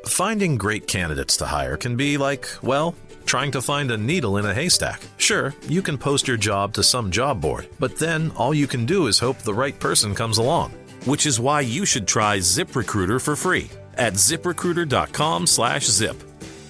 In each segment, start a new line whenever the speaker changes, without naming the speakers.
Finding great candidates to hire can be like, well, trying to find a needle in a haystack. Sure, you can post your job to some job board, but then all you can do is hope the right person comes along. Which is why you should try ZipRecruiter for free at ziprecruiter.com/zip.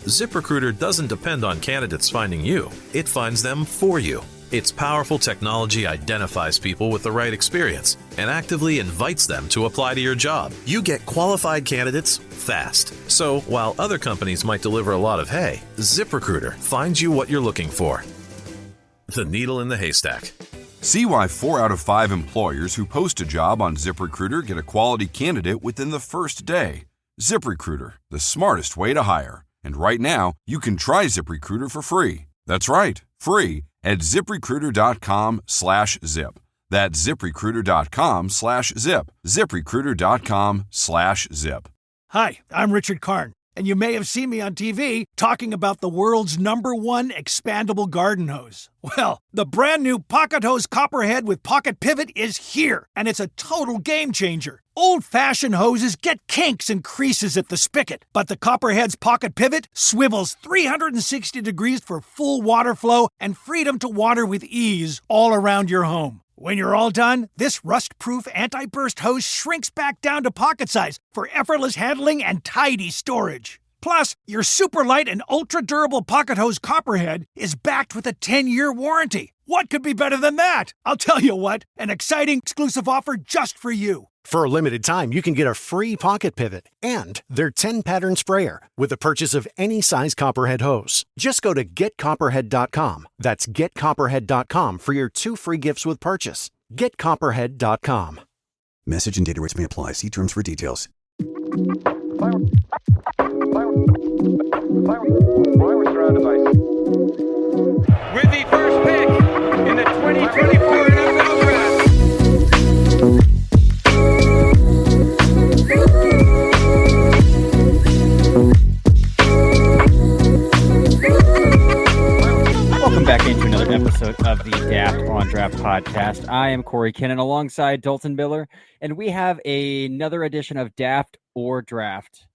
ZipRecruiter doesn't depend on candidates finding you. It finds them for you. Its powerful technology identifies people with the right experience and actively invites them to apply to your job. You get qualified candidates fast. So while other companies might deliver a lot of hay, ZipRecruiter finds you what you're looking for. The needle in the haystack.
See why 4 out of 5 employers who post a job on ZipRecruiter get a quality candidate within the first day. ZipRecruiter, the smartest way to hire. And right now, you can try ZipRecruiter for free. That's right, free at ziprecruiter.com/zip. That's ziprecruiter.com/zip. ziprecruiter.com/zip.
Hi, I'm Richard Karn, and you may have seen me on TV talking about the world's #1 expandable garden hose. Well, the brand new Pocket Hose Copperhead with Pocket Pivot is here, and it's a total game changer. Old-fashioned hoses get kinks and creases at the spigot, but the Copperhead's Pocket Pivot swivels 360 degrees for full water flow and freedom to water with ease all around your home. When you're all done, this rust-proof anti-burst hose shrinks back down to pocket size for effortless handling and tidy storage. Plus, your super light and ultra-durable Pocket Hose Copperhead is backed with a 10-year warranty. What could be better than that? I'll tell you what, an exciting exclusive offer just for you.
For a limited time, you can get a free Pocket Pivot and their 10-pattern sprayer with the purchase of any size Copperhead hose. Just go to getcopperhead.com. That's getcopperhead.com for your 2 free gifts with purchase. Getcopperhead.com.
Message and data rates may apply. See terms for details.
Fireworks round device. With the first pick in the 2024 NFL Draft.
Welcome back into another episode of the Daft on Draft podcast. I am Corey Kinnan alongside Dalton Miller, and we have another edition of Daft or Draft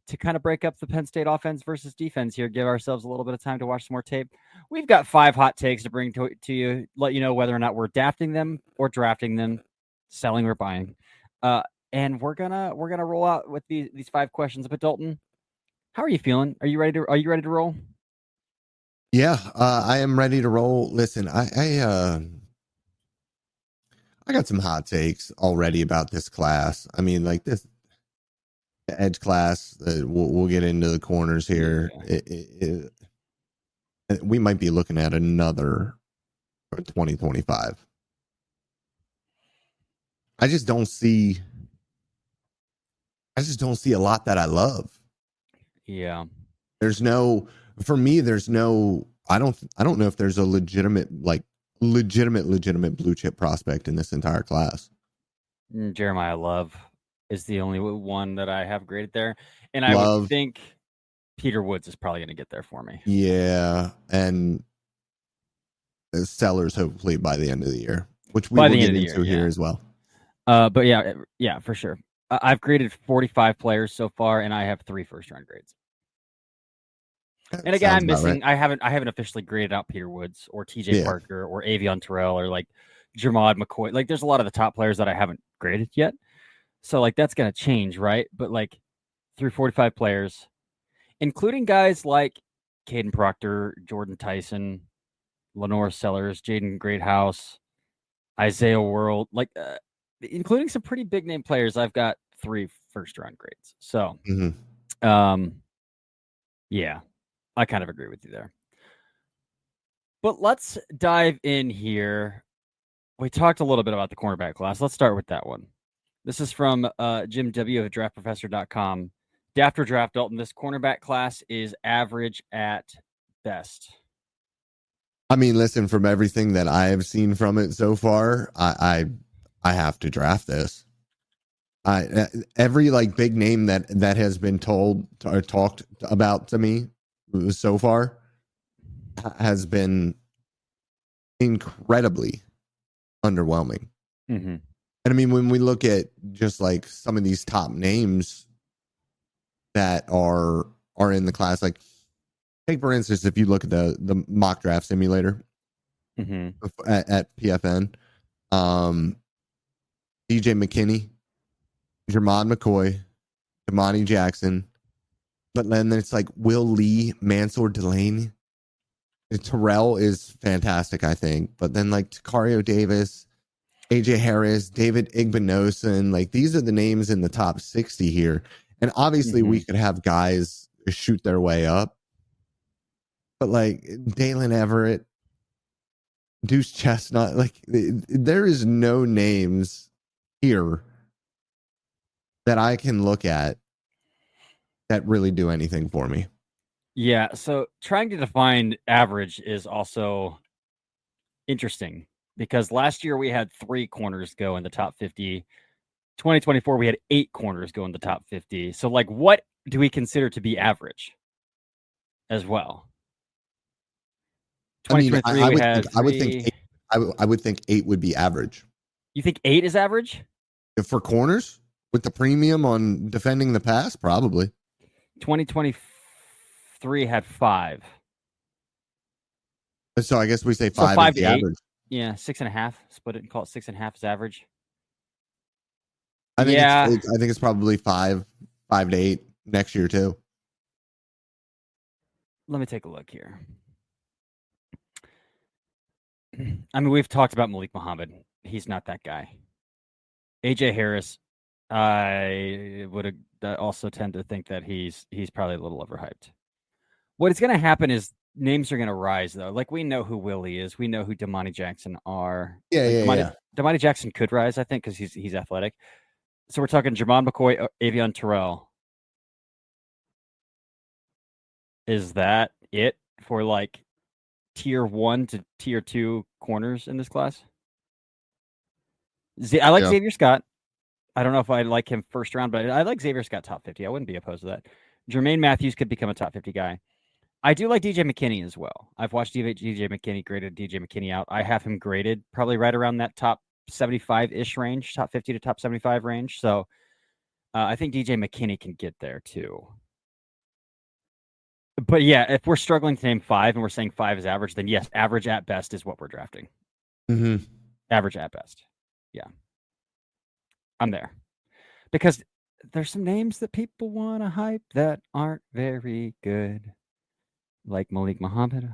to kind of break up the Penn State offense versus defense here, give ourselves a little bit of time to watch some more tape. We've got 5 hot takes to bring to you, let you know whether or not we're dafting them or drafting them, selling or buying. And we're gonna roll out with these 5 questions. But Dalton, how are you feeling? Are you ready to roll?
Yeah, I am ready to roll. Listen, I got some hot takes already about this class. I mean, like this edge class. We'll get into the corners here. We might be looking at another 2025. I just don't see a lot that I love.
Yeah.
There's no I don't know if there's a legitimate blue chip prospect in this entire class.
Jeremiah Love is the only one that I have graded there. And I would think Peter Woods is probably going to get there for me.
Yeah. And Sellers hopefully by the end of the year, which we will get into here as well.
But yeah, for sure. I've graded 45 players so far, and I have 3 first-round grades. And again, I'm missing. Right. I haven't officially graded out Peter Woods or TJ Parker or Avion Terrell or like Jermod McCoy. Like, there's a lot of the top players that I haven't graded yet. So like that's gonna change, right? But like through 45 players, including guys like Caden Proctor, Jordan Tyson, LaNorris Sellers, Jaden Greathouse, Isaiah World, like including some pretty big name players, I've got 3 first-round grades. So, yeah. I kind of agree with you there. But let's dive in here. We talked a little bit about the cornerback class. Let's start with that one. This is from Jim W. of draftprofessor.com. Daft or Draft, Dalton, this cornerback class is average at best.
I mean, listen, from everything that I have seen from it so far, I have to draft this. Every like big name that has been told or talked about to me so far has been incredibly underwhelming.
Mm-hmm.
And I mean, when we look at just like some of these top names that are in the class. Like, take for instance, if you look at the mock draft simulator at PFN, DJ McKinney, Jermod McCoy, Damani Jackson, but then it's like Will Lee, Mansour Delaney. Terrell is fantastic, I think, but then like Takario Davis, AJ Harris, David Igbinosun, like these are the names in the top 60 here. And obviously we could have guys shoot their way up, but like Dalen Everett, Deuce Chestnut, like there is no names here that I can look at that really do anything for me.
Yeah, so trying to define average is also interesting because last year we had 3 corners go in the top 50. 2024, we had 8 corners go in the top 50. So, like, what do we consider to be average as well? 2023,
I would think 8 would be average.
You think 8 is average?
If for corners with the premium on defending the pass, probably.
2023 had 5.
So I guess we say 5
so 5
is the
to 8.
average.
Yeah, 6.5. Split it and call it 6.5 is average.
I think I think it's probably 5 to 8 next year too.
Let me take a look here. I mean, we've talked about Malik Muhammad. He's not that guy. AJ Harris, I would also tend to think that he's probably a little overhyped. What is going to happen is names are going to rise, though. Like, we know who Willie is. We know who Damani Jackson are. Damani Jackson could rise, I think, because he's athletic. So we're talking Jermon McCoy, Avion Terrell. Is that it for, like, tier 1 to tier 2 corners in this class? I like Xavier Scott. I don't know if I like him first round, but I like Xavier Scott top 50. I wouldn't be opposed to that. Jermaine Matthews could become a top 50 guy. I do like DJ McKinney as well. I've watched DJ McKinney, graded DJ McKinney out. I have him graded probably right around that top 75-ish range, top 50 to top 75 range. So I think DJ McKinney can get there too. But yeah, if we're struggling to name 5 and we're saying 5 is average, then yes, average at best is what we're drafting. Average at best. Yeah. I'm there. Because there's some names that people want to hype that aren't very good. Like Malik Muhammad.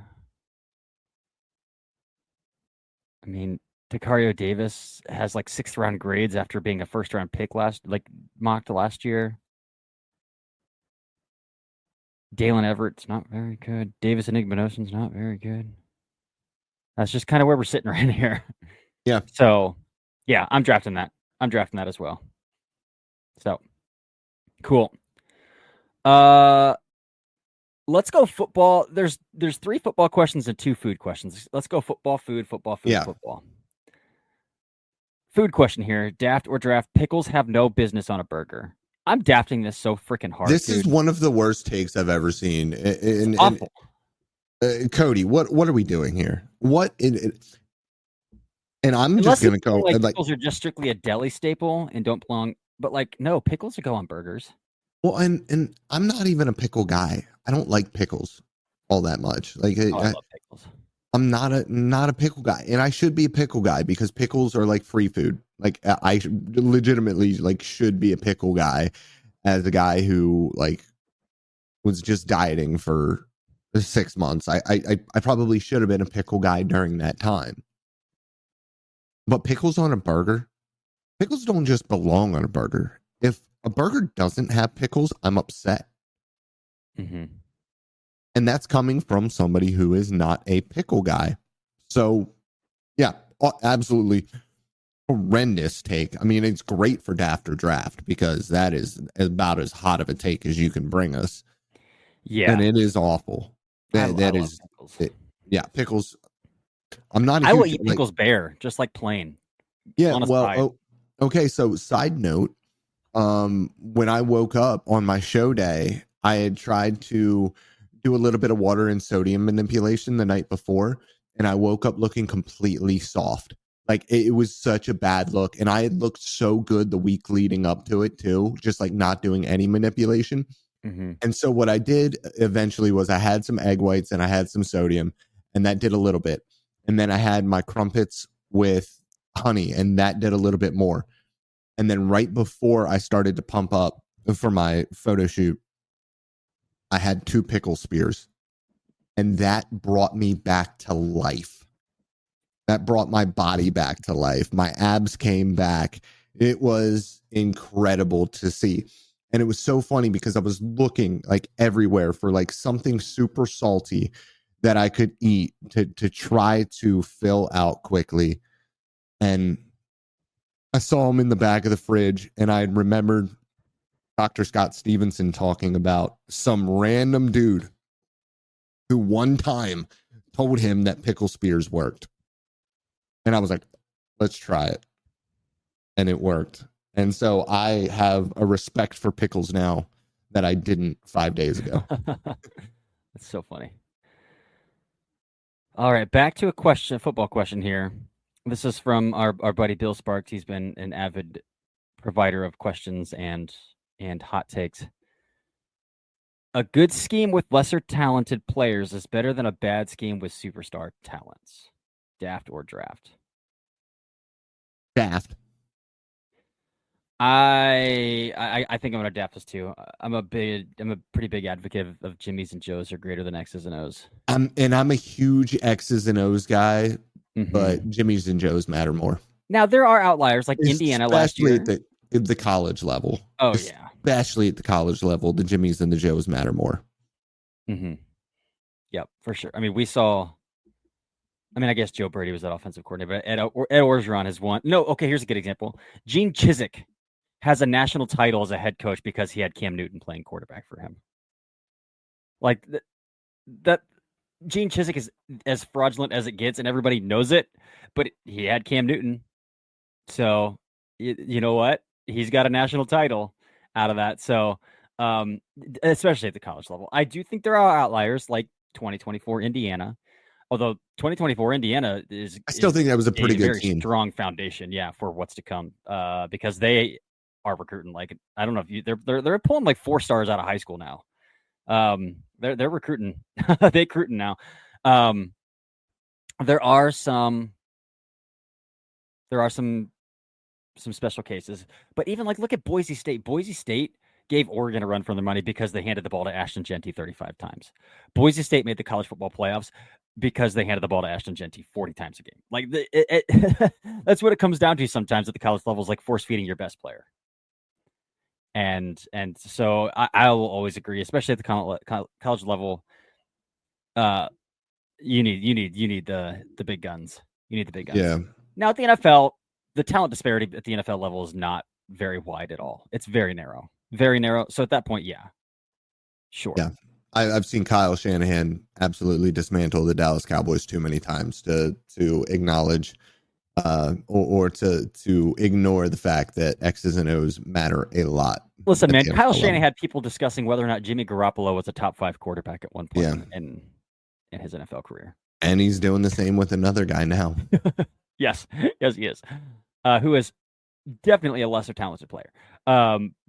I mean, Takario Davis has like 6th round grades after being a 1st round pick mocked last year. Dalen Everett's not very good. Davis Igbinosun's not very good. That's just kind of where we're sitting right here.
Yeah.
So, yeah, I'm drafting that. I'm drafting that as well. So, cool. Let's go football. There's 3 football questions and 2 food questions. Let's go football, food, football, food, football. Food question here. Daft or draft, pickles have no business on a burger. I'm dafting this so freaking hard.
This is one of the worst takes I've ever seen.
Awful.
Cody, what are we doing here? And I'm just going to go.
Like pickles are just strictly a deli staple and don't belong. But like, no, pickles go on burgers.
Well, and I'm not even a pickle guy. I don't like pickles all that much. Like,
I love pickles.
I'm not a pickle guy, and I should be a pickle guy because pickles are like free food. Like, I legitimately should be a pickle guy as a guy who was just dieting for 6 months. I probably should have been a pickle guy during that time. But pickles on a burger, pickles don't just belong on a burger. If a burger doesn't have pickles, I'm upset.
Mm-hmm.
And that's coming from somebody who is not a pickle guy. So, yeah, absolutely horrendous take. I mean, it's great for Daft or Draft because that is about as hot of a take as you can bring us.
Yeah.
And it is awful.
I love pickles.
Pickles. I'm not.
I will eat pickles bare, just like plain.
Yeah. Well, okay. So, side note, when I woke up on my show day, I had tried to do a little bit of water and sodium manipulation the night before, and I woke up looking completely soft. Like, it was such a bad look, and I had looked so good the week leading up to it too, just like not doing any manipulation. And so what I did eventually was I had some egg whites and I had some sodium, and that did a little bit. And then I had my crumpets with honey, and that did a little bit more. And then right before I started to pump up for my photo shoot, I had 2 pickle spears, and that brought me back to life. That brought my body back to life. My abs came back. It was incredible to see. And it was so funny because I was looking like everywhere for like something super salty that I could eat to try to fill out quickly. And I saw them in the back of the fridge, and I remembered Dr. Scott Stevenson talking about some random dude who one time told him that pickle spears worked. And I was like, let's try it. And it worked. And so I have a respect for pickles now that I didn't 5 days ago.
That's so funny. All right, back to a football question here. This is from our buddy Bill Sparks. He's been an avid provider of questions and hot takes. A good scheme with lesser talented players is better than a bad scheme with superstar talents. Daft or draft?
Daft.
I think I'm gonna adapt this too. I'm a pretty big advocate of Jimmys and Joes are greater than X's and O's.
I'm a huge X's and O's guy, but Jimmys and Joes matter more.
Now there are outliers like Indiana last year.
Especially at the college level.
Oh yeah.
Especially at the college level, the Jimmys and the Joes matter more.
Yep, for sure. I mean, I guess Joe Brady was that offensive coordinator, but Ed Orgeron has won. No, okay, here's a good example. Gene Chizik has a national title as a head coach because he had Cam Newton playing quarterback for him. Like that Gene Chizik is as fraudulent as it gets, and everybody knows it, but he had Cam Newton. So, you know what? He's got a national title out of that. So, especially at the college level. I do think there are outliers like 2024 Indiana. Although 2024 Indiana
I still think that was a pretty good
very
team.
Strong foundation, for what's to come. Because they are recruiting like I don't know if they're pulling like 4 stars out of high school now. They're recruiting. They're recruiting now. There are some special cases, but even like look at Boise State. Boise State gave Oregon a run for their money because they handed the ball to Ashton Genty 35 times. Boise State made the college football playoffs because they handed the ball to Ashton Genty 40 times a game. Like that's what it comes down to sometimes at the college level is like force feeding your best player. And so I will always agree, especially at the college level. You need the big guns. You need the big guns.
Yeah.
Now at the NFL, the talent disparity at the NFL level is not very wide at all. It's very narrow. Very narrow. So at that point, sure.
Yeah. I've seen Kyle Shanahan absolutely dismantle the Dallas Cowboys too many times to acknowledge or to ignore the fact that X's and O's matter a lot.
Listen, man, Kyle Shanahan had people discussing whether or not Jimmy Garoppolo was a top 5 quarterback at one point in his NFL career.
And he's doing the same with another guy now.
Yes, he is. Who is definitely a lesser talented player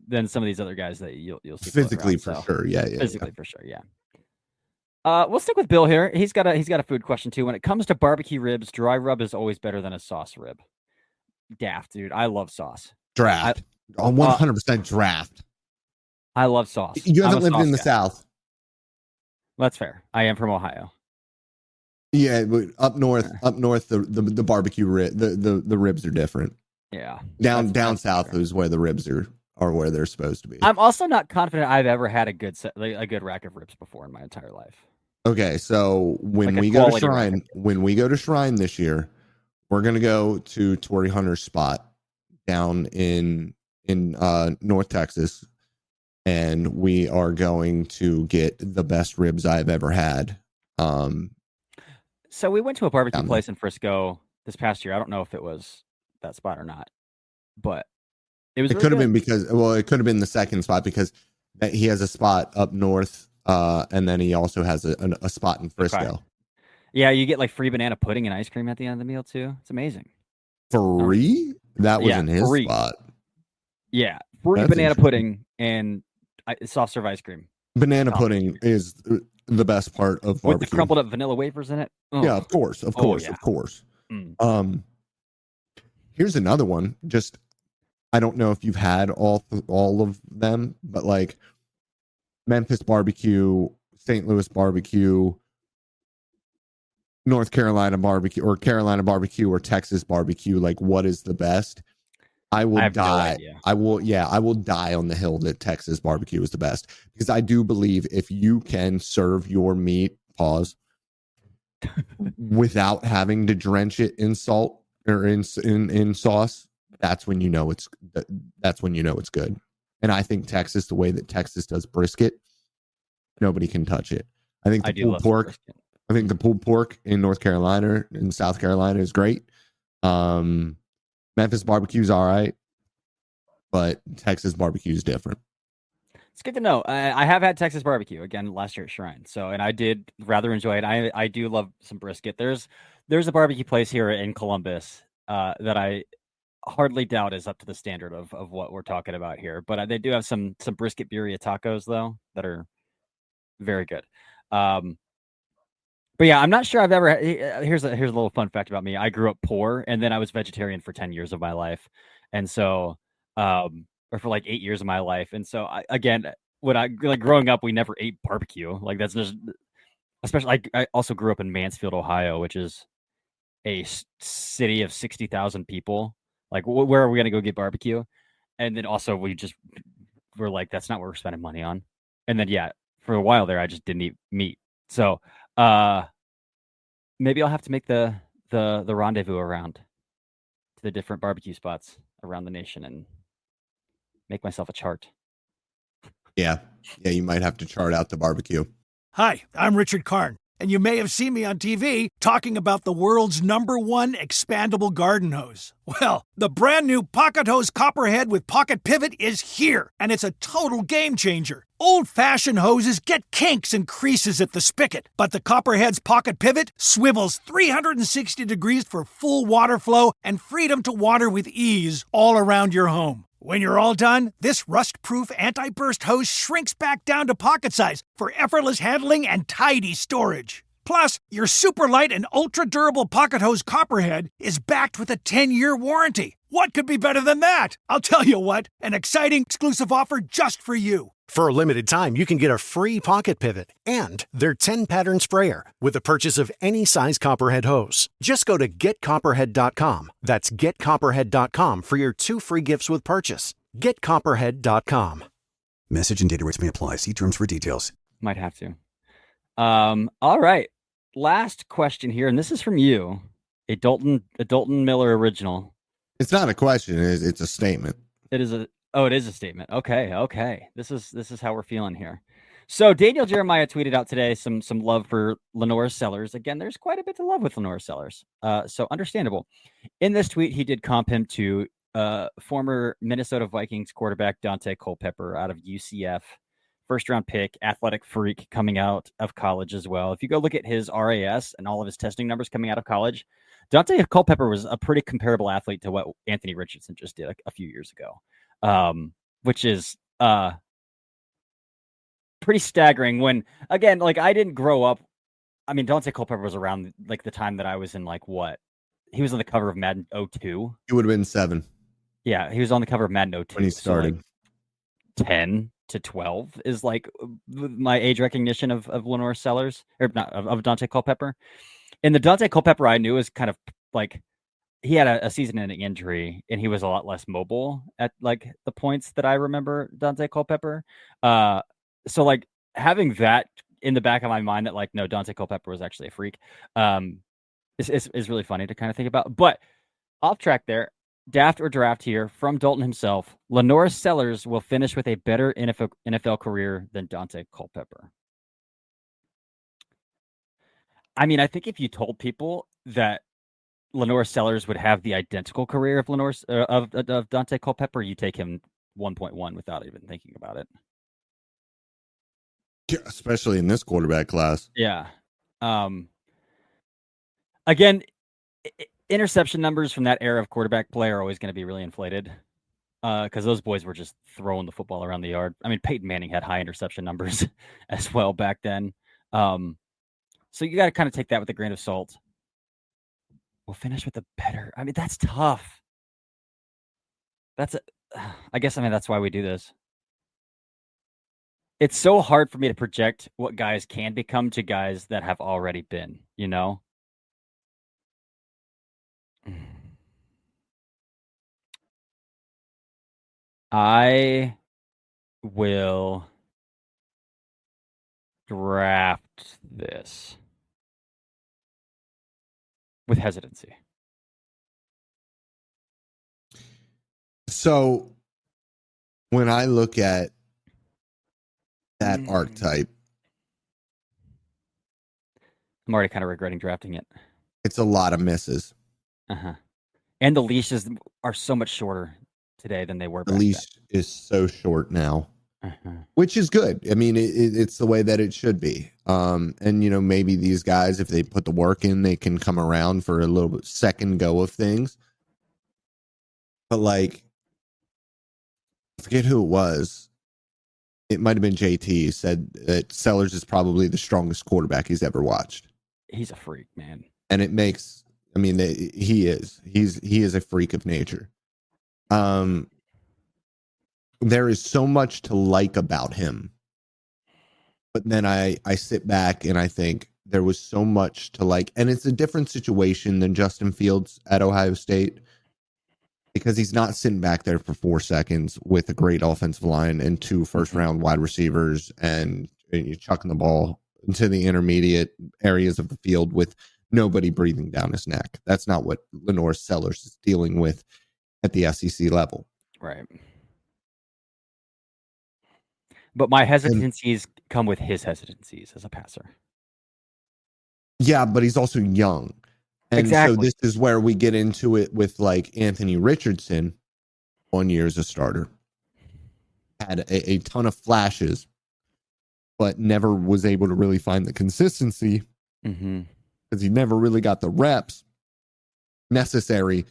than some of these other guys that you'll see
physically
around,
for sure. Yeah,
physically for sure. Yeah. We'll stick with Bill here. He's got a food question too. When it comes to barbecue ribs, dry rub is always better than a sauce rib. Daft, dude. I love sauce.
Draft. 100% draft.
I love sauce.
You haven't lived in the South.
That's fair. I am from Ohio.
Yeah, but up north, the barbecue the ribs are different.
Yeah.
Down south fair. Is where the ribs are where they're supposed to be.
I'm also not confident I've ever had a good rack of ribs before in my entire life.
Okay, so when we go to Shrine this year, we're gonna go to Torrey Hunter's spot down in North Texas, and we are going to get the best ribs I've ever had.
So we went to a barbecue place in Frisco this past year. I don't know if it was that spot or not, but it was. It
could have been because it could have been the second spot because he has a spot up north, and then he also has a spot in Frisco. Okay.
Yeah, you get like free banana pudding and ice cream at the end of the meal too. It's amazing.
Free? That was in his spot.
Yeah, free banana pudding and soft serve ice cream.
Banana pudding is the best part of barbecue.
With the crumpled up vanilla wafers in it. Oh.
Yeah, of course. Here's another one. Just, I don't know if you've had all of them, but like Memphis barbecue, St. Louis barbecue, North Carolina barbecue, or Carolina barbecue, or Texas barbecue. Like, what is the best? I will die. No, I will die on the hill that Texas barbecue is the best, because I do believe if you can serve your meat, without having to drench it in salt or in sauce, that's when you know it's good. And I think Texas, the way that Texas does brisket, nobody can touch it. I think the pulled pork. I think the pulled pork in North Carolina and South Carolina is great. Memphis barbecue is all right, but Texas barbecue is different.
It's good to know. I have had Texas barbecue again last year at Shrine, and I did rather enjoy it. I do love some brisket. There's a barbecue place here in Columbus that I hardly doubt is up to the standard of what we're talking about here, but they do have some brisket birria tacos though that are very good. But yeah, I'm not sure I've ever. Here's a little fun fact about me. I grew up poor, and then I was vegetarian for 10 years of my life, and so, or for like 8 years of my life, and so when I growing up, we never ate barbecue. Like that's just, especially I also grew up in Mansfield, Ohio, which is a city of 60,000 people. Like, where are we gonna go get barbecue? And then also we're like, that's not what we're spending money on. And then for a while there, I just didn't eat meat, so. Maybe I'll have to make the rendezvous around to the different barbecue spots around the nation and make myself a chart.
Yeah, you might have to chart out the barbecue.
Hi, I'm Richard Karn, and you may have seen me on TV talking about the world's #1 expandable garden hose. Well, the brand new Pocket Hose Copperhead with Pocket Pivot is here, and it's a total game changer. Old-fashioned hoses get kinks and creases at the spigot, but the Copperhead's Pocket Pivot swivels 360 degrees for full water flow and freedom to water with ease all around your home. When you're all done, this rust-proof anti-burst hose shrinks back down to pocket size for effortless handling and tidy storage. Plus, your super light and ultra-durable Pocket Hose Copperhead is backed with a 10-year warranty. What could be better than that? I'll tell you what, an exciting exclusive offer just for you.
For a limited time, you can get a free pocket pivot and their 10-pattern sprayer with the purchase of any size Copperhead hose. Just go to getcopperhead.com. That's getcopperhead.com for your 2 free gifts with purchase. Getcopperhead.com.
Message and data rates may apply. See terms for details.
Might have to. All right. Last question here, and this is from you, a Dalton Miller original.
It's not a question; it's a statement.
It is a statement. Okay. This is how we're feeling here. So Daniel Jeremiah tweeted out today some love for LaNorris Sellers. Again, there's quite a bit to love with LaNorris Sellers. So understandable. In this tweet, he did comp him to former Minnesota Vikings quarterback Dante Culpepper out of UCF. First round pick, athletic freak coming out of college as well. If you go look at his RAS and all of his testing numbers coming out of college, Dante Culpepper was a pretty comparable athlete to what Anthony Richardson just did a few years ago, which is pretty staggering. When, again, like, I didn't grow up. I mean, Dante Culpepper was around like the time that I was in, like, what? He was on the cover of Madden 02.
He would have been 7.
Yeah, he was on the cover of Madden 02
when he started.
So like 10 to 12 is like my age recognition of LaNorris Sellers, or not of Dante Culpepper. And the Dante Culpepper I knew is kind of like, he had a season-ending injury and he was a lot less mobile at like the points that I remember Dante Culpepper. So like having that in the back of my mind that like, no, Dante Culpepper was actually a freak, is really funny to kind of think about. But off track there. Daft or draft here from Dalton himself. LaNorris Sellers will finish with a better NFL career than Dante Culpepper. I mean, I think if you told people that LaNorris Sellers would have the identical career of of Dante Culpepper, you take him 1.1 without even thinking about it.
Yeah, especially in this quarterback class.
Yeah. Again, interception numbers from that era of quarterback play are always going to be really inflated. because those boys were just throwing the football around the yard. I mean, Peyton Manning had high interception numbers as well back then. So you got to kind of take that with a grain of salt. We'll finish with a better. I mean, that's tough. I guess that's why we do this. It's so hard for me to project what guys can become to guys that have already been, you know? I will draft this with hesitancy.
So when I look at that archetype,
I'm already kind of regretting drafting it.
It's a lot of misses.
And the leashes are so much shorter today than they were back
The leash
then.
is so short now, which is good. I mean, it's the way that it should be. And, maybe these guys, if they put the work in, they can come around for a little bit second go of things. But, I forget who it was. It might have been JT said that Sellers is probably the strongest quarterback he's ever watched.
He's a freak, man.
And it makes, he is. He is a freak of nature. There is so much to like about him. But then I sit back and I think there was so much to like. And it's a different situation than Justin Fields at Ohio State, because he's not sitting back there for 4 seconds with a great offensive line and 2 first-round wide receivers and you're chucking the ball into the intermediate areas of the field with nobody breathing down his neck. That's not what LaNorris Sellers is dealing with at the SEC level.
Right. But my hesitancies come with his hesitancies as a passer.
Yeah, but he's also young. And
exactly.
So this is where we get into it with Anthony Richardson, 1 year as a starter. Had a ton of flashes, but never was able to really find the consistency because he never really got the reps necessary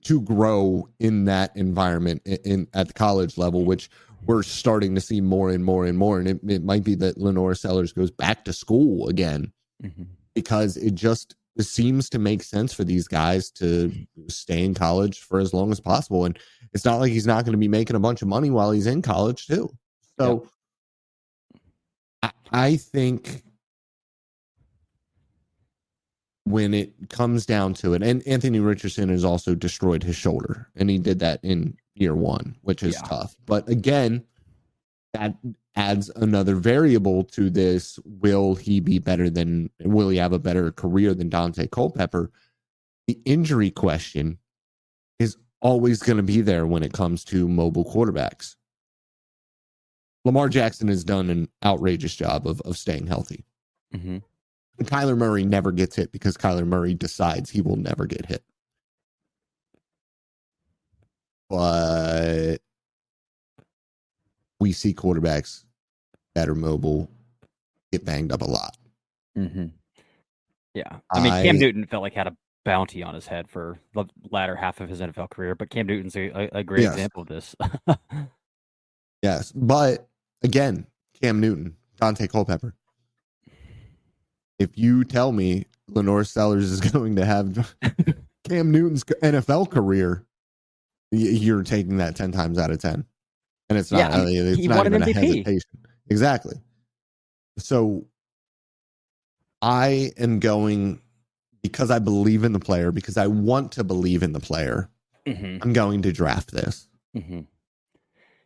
to grow in that environment at the college level, which we're starting to see more and more and more. And it might be that LaNorris Sellers goes back to school again because it just seems to make sense for these guys to stay in college for as long as possible. And it's not like he's not going to be making a bunch of money while he's in college too. So I think when it comes down to it, and Anthony Richardson has also destroyed his shoulder, and he did that in year 1, which is tough. But again, that adds another variable to this. Will he have a better career than Dante Culpepper? The injury question is always going to be there when it comes to mobile quarterbacks. Lamar Jackson has done an outrageous job of staying healthy. And Kyler Murray never gets hit because Kyler Murray decides he will never get hit. But we see quarterbacks that are mobile get banged up a lot.
Yeah. I mean, Cam Newton felt like had a bounty on his head for the latter half of his NFL career, but Cam Newton's a great example of this.
Yes. But again, Cam Newton, Dante Culpepper. If you tell me LaNorris Sellers is going to have Cam Newton's NFL career, you're taking that 10 times out of 10. And it's not, it's not even a hesitation. Exactly. So I am going, because I believe in the player, because I want to believe in the player, I'm going to draft this.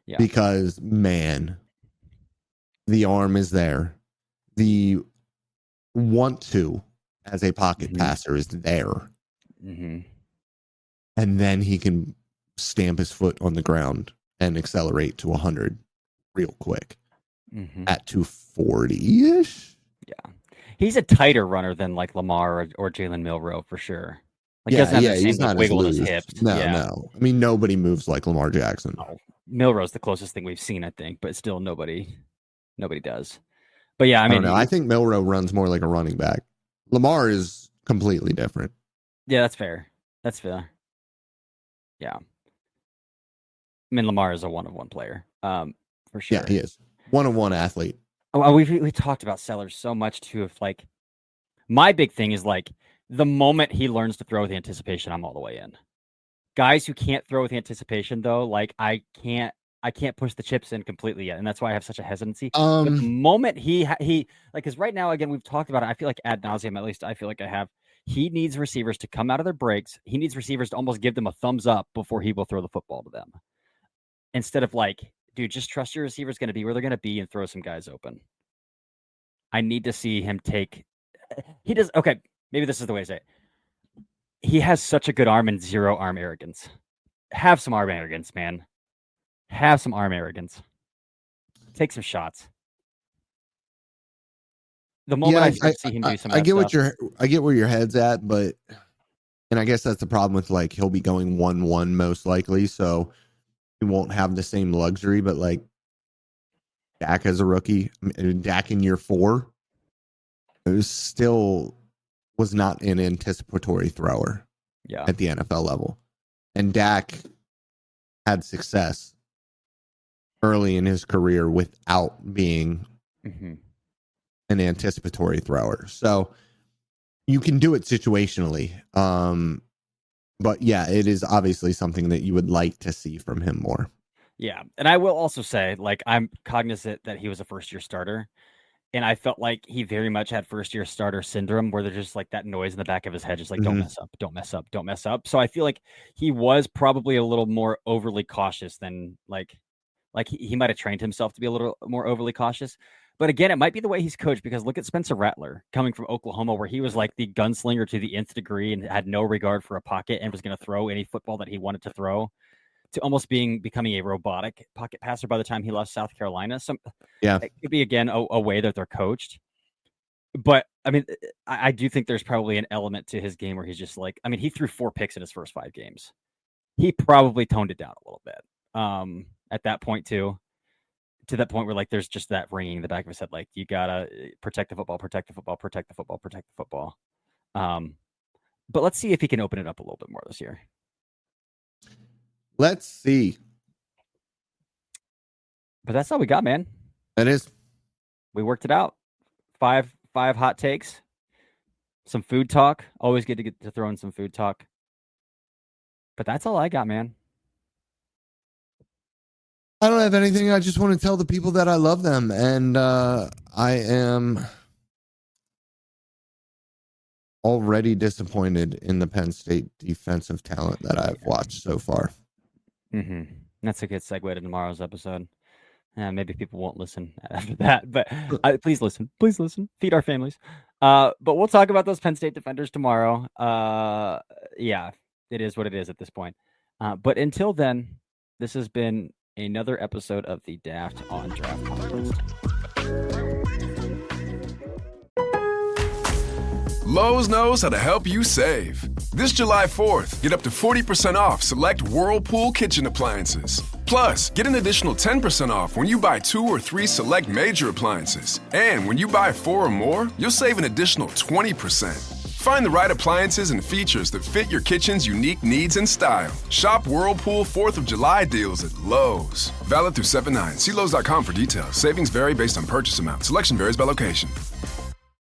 Because, man, the arm is there. The want to, as a pocket passer, is there. And then he can stamp his foot on the ground and accelerate to 100 real quick at 240-ish.
Yeah. He's a tighter runner than Lamar or Jalen Milroe for sure. He's not wiggle in his hips.
No. I mean, nobody moves like Lamar Jackson.
No. Milroe's the closest thing we've seen, I think, but still nobody does. But yeah, I mean,
I think Milroe runs more like a running back. Lamar is completely different.
Yeah, that's fair. Yeah. I mean, Lamar is a one-of-one player, for sure.
Yeah, he is. One-on-one athlete.
Oh, we talked about Sellers so much too. If like, my big thing is like the moment he learns to throw with anticipation, I'm all the way in. Guys who can't throw with anticipation, though, like I can't push the chips in completely yet, and that's why I have such a hesitancy. But the moment he like, because right now, again, we've talked about it. I feel like ad nauseum, at least I feel like I have. He needs receivers to come out of their breaks. He needs receivers to almost give them a thumbs up before he will throw the football to them. Instead of like, dude, just trust your receiver's going to be where they're going to be and throw some guys open. I need to see him take. He does. Okay, maybe this is the way to say it. He has such a good arm and zero arm arrogance. Have some arm arrogance, man. Have some arm arrogance. Take some shots. The moment I see him do some,
I get where your head's at, but and I guess that's the problem with like he'll be going 1-1 most likely, so he won't have the same luxury. But like Dak as a rookie, Dak in year 4, it was not an anticipatory thrower at the NFL level. And Dak had success early in his career without being an anticipatory thrower. So you can do it situationally. But yeah, it is obviously something that you would like to see from him more.
Yeah. And I will also say, like, I'm cognizant that he was a first-year starter. And I felt like he very much had first-year starter syndrome where there's just like that noise in the back of his head, just like, don't mess up, don't mess up, don't mess up. So I feel like he was probably a little more overly cautious than like he might have trained himself to be a little more overly cautious. But again, it might be the way he's coached, because look at Spencer Rattler coming from Oklahoma, where he was like the gunslinger to the nth degree and had no regard for a pocket and was going to throw any football that he wanted to throw, to almost becoming a robotic pocket passer by the time he left South Carolina. So yeah, it could be, again, a way that they're coached. But I mean, I do think there's probably an element to his game where he's just like, I mean, he threw 4 picks in his first 5 games. He probably toned it down a little bit at that point too, to that point where like there's just that ringing in the back of his head, like you gotta protect the football, protect the football, protect the football, protect the football. But let's see if he can open it up a little bit more this year.
Let's see.
But that's all we got, man.
That is.
We worked it out. 5 hot takes. Some food talk. Always good to get to throw in some food talk. But that's all I got, man.
I don't have anything. I just want to tell the people that I love them. And I am already disappointed in the Penn State defensive talent that I've watched so far.
That's a good segue to tomorrow's episode. Maybe people won't listen after that, but please listen. Please listen. Feed our families. But we'll talk about those Penn State defenders tomorrow. Yeah, it is what it is at this point. But until then, this has been another episode of the Daft on Draft podcast.
Lowe's knows how to help you save. This July 4th, get up to 40% off select Whirlpool kitchen appliances. Plus, get an additional 10% off when you buy 2 or 3 select major appliances. And when you buy 4 or more, you'll save an additional 20%. Find the right appliances and features that fit your kitchen's unique needs and style. Shop Whirlpool 4th of July deals at Lowe's. Valid through 7/9. See Lowe's.com for details. Savings vary based on purchase amount. Selection varies by location.